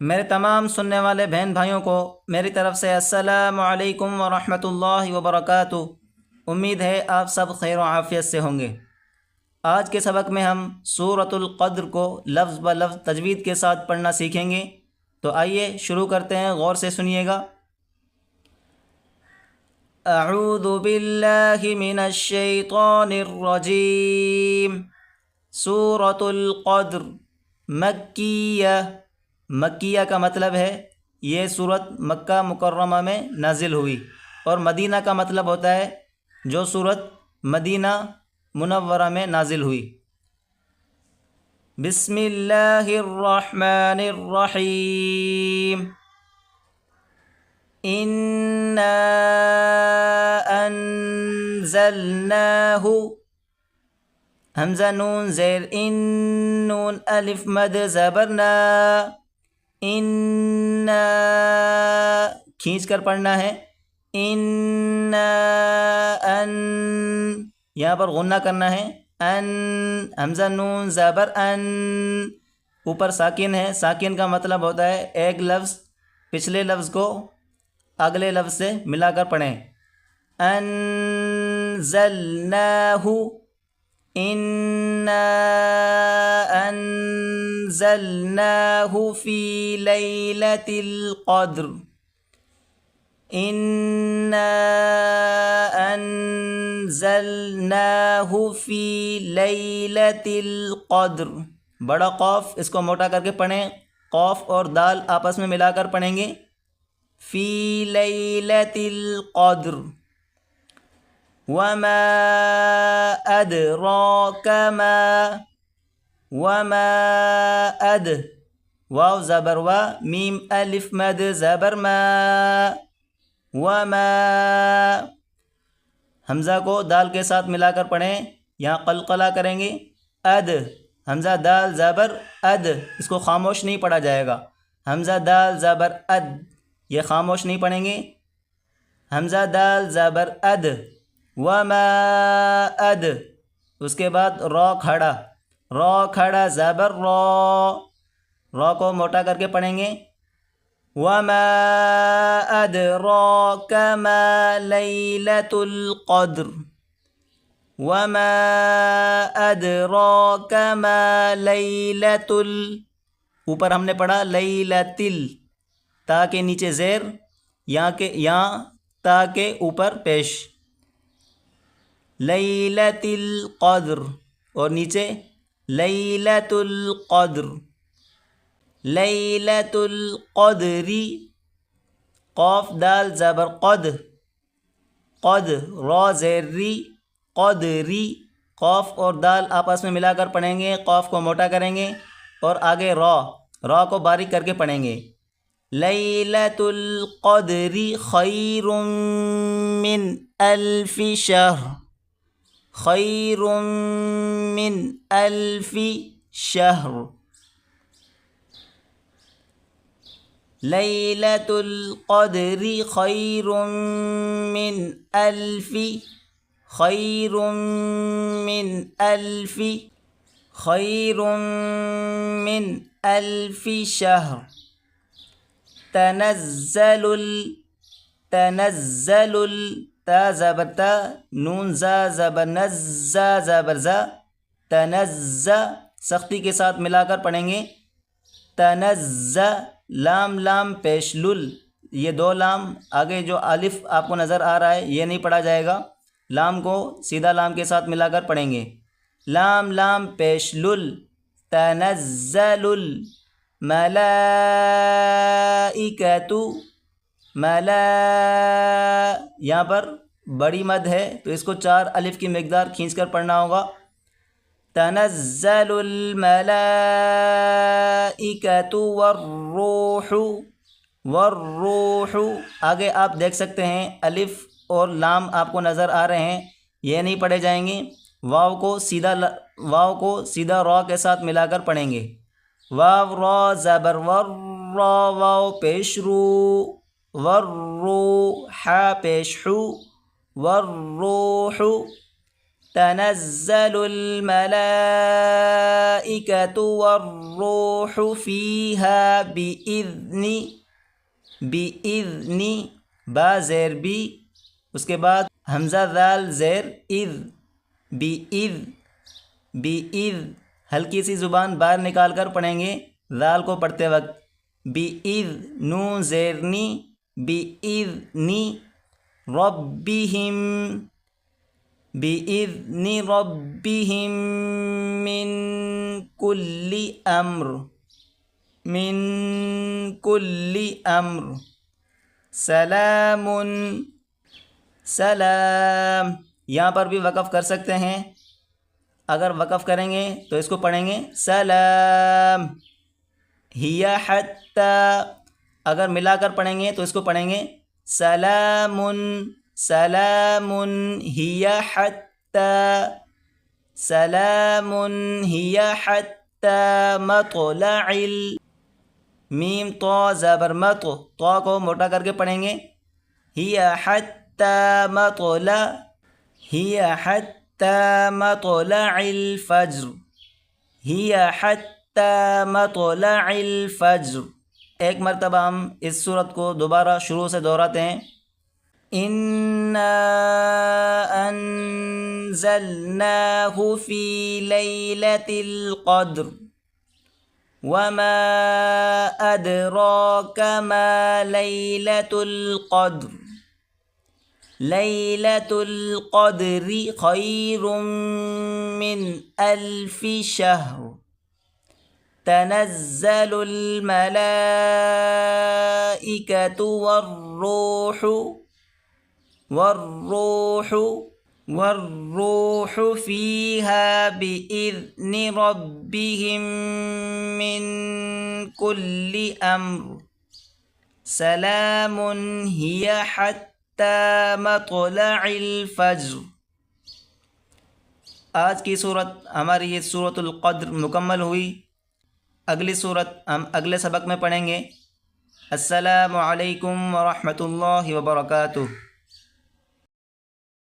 میرے تمام سننے والے بہن بھائیوں کو میری طرف سے السلام علیکم ورحمۃ اللہ وبرکاتہ۔ امید ہے آپ سب خیر و عافیت سے ہوں گے۔ آج کے سبق میں ہم سورۃ القدر کو لفظ بہ لفظ تجوید کے ساتھ پڑھنا سیکھیں گے، تو آئیے شروع کرتے ہیں، غور سے سنیے گا۔ اعوذ باللہ من الشیطان الرجیم۔ سورۃ القدر مکیہ۔ مکیہ کا مطلب ہے یہ صورت مکہ مکرمہ میں نازل ہوئی، اور مدینہ کا مطلب ہوتا ہے جو صورت مدینہ منورہ میں نازل ہوئی۔ بسم اللہ الرحمن الرحیم۔ انا انزلناہ، حمزہ نون زیر ان، نون الف مد زبر نا، انا کھینچ کر پڑھنا ہے۔ انا ان، یہاں پر غنہ کرنا ہے۔ ان، حمزہ نون زبر ان، اوپر ساکن ہے۔ ساکن کا مطلب ہوتا ہے ایک لفظ پچھلے لفظ کو اگلے لفظ سے ملا کر پڑھیں۔ انزلناہ، انا انزلناہ فی لیلۃ القدر، انا انزلناہ فی لیلۃ القدر۔ بڑا قوف اس کو موٹا کر کے پڑھیں، قوف اور دال آپس میں ملا کر پڑھیں گے۔ فی لیلۃ القدر، وما ادراک ما، وما اد، واو زبر و، میم الف مد زبر ما، وما، حمزہ کو دال کے ساتھ ملا کر پڑھیں، یہاں قلقلہ کریں گے۔ اد، حمزہ دال زبر اد، اس کو خاموش نہیں پڑھا جائے گا۔ حمزہ دال زبر اد، یہ خاموش نہیں پڑھیں گے۔ حمزہ دال زبر اد، وما اد، اس کے بعد را کھڑا، را کھڑا زبر را، را کو موٹا کر کے پڑھیں گے۔ وما ادراک ما لیلۃ القدر، وما ادراک ما لیلۃ ال، اوپر ہم نے پڑھا لیلۃ ال، تا کے نیچے زیر، یہاں تا کے اوپر پیش، لیلۃ القدر، اور نیچے لیلۃ القدر، لیلۃ القدری، قاف دال زبر قد، قد، را زیر ری، قدری، قاف اور دال آپس میں ملا کر پڑھیں گے، قاف کو موٹا کریں گے، اور آگے را، را کو باریک کر کے پڑھیں گے۔ لیلۃ القدر خیر من الف شہر، خیر من الف شہر، لیلۃ القدر خیر من الف، خیر من الف، خیر من الف شہر۔ تنزل تنزل، تا زبر تا، نون زا زبر نز، زا زبر زا، تنزا، سختی کے ساتھ ملا کر پڑھیں گے۔ تنزا، لام لام پیش لل، یہ دو لام، آگے جو الف آپ کو نظر آ رہا ہے یہ نہیں پڑھا جائے گا، لام کو سیدھا لام کے ساتھ ملا کر پڑھیں گے۔ لام لام پیش لل، تنزل الملائکۃ، ملا، یہاں پر بڑی مد ہے تو اس کو 4 الف کی مقدار کھینچ کر پڑھنا ہوگا۔ تنزل الملائکۃ والروح، والروح، آگے آپ دیکھ سکتے ہیں الف اور لام آپ کو نظر آ رہے ہیں، یہ نہیں پڑھے جائیں گے۔ واو کو سیدھا را کے ساتھ ملا کر پڑھیں گے۔ واو را زبر ور، را، واو پیش رو، والروح پیش حو، والروح، تنزل الملائكة والروح فيها بإذن با زیر بی، اس کے بعد حمزہ ذال زیر اذ، بِإِذْ ہلکی سی زبان باہر نکال کر پڑھیں گے ذال کو پڑھتے وقت، بِإِذْ نون زیرنی، بِإِذْنِ رَبِّهِمْ، بِإِذْنِ رَبِّهِمْ مِنْ كُلِّ أَمْرٍ سلام، یہاں پر بھی وقف کر سکتے ہیں، اگر وقف کریں گے تو اس کو پڑھیں گے سلام، ہی حتی، اگر ملا کر پڑھیں گے تو اس کو پڑھیں گے سلام، ہی حتی، سلام ہی حتی مطلع میم تو زبر مطو، تو کو موٹا کر کے پڑھیں گے ہی حتی مطلع، ہی حتی مطلع الفجر، ہی حتی مطلع الفجر۔ ایک مرتبہ ہم اس صورت کو دوبارہ شروع سے دہراتے ہیں۔ اِنَّا أَنزَلْنَاهُ فِي لَيْلَةِ الْقَدْرِ وَمَا أَدْرَاكَ مَا لَيْلَةُ الْقَدْرِ لَيْلَةُ الْقَدْرِ خَيْرٌ مِّنْ أَلْفِ شَهْرٍ تَنَزَّلُ الْمَلَائِكَةُ والروح فيها بإذن ربهم من كل أمر سلام هي حتى مطلع الفجر۔ آج کی صورت ہماری یہ سورۃ القدر مکمل ہوئی۔ اگلی صورت ہم اگلے سبق میں پڑھیں گے۔ السلام علیکم ورحمۃ اللہ وبرکاتہ۔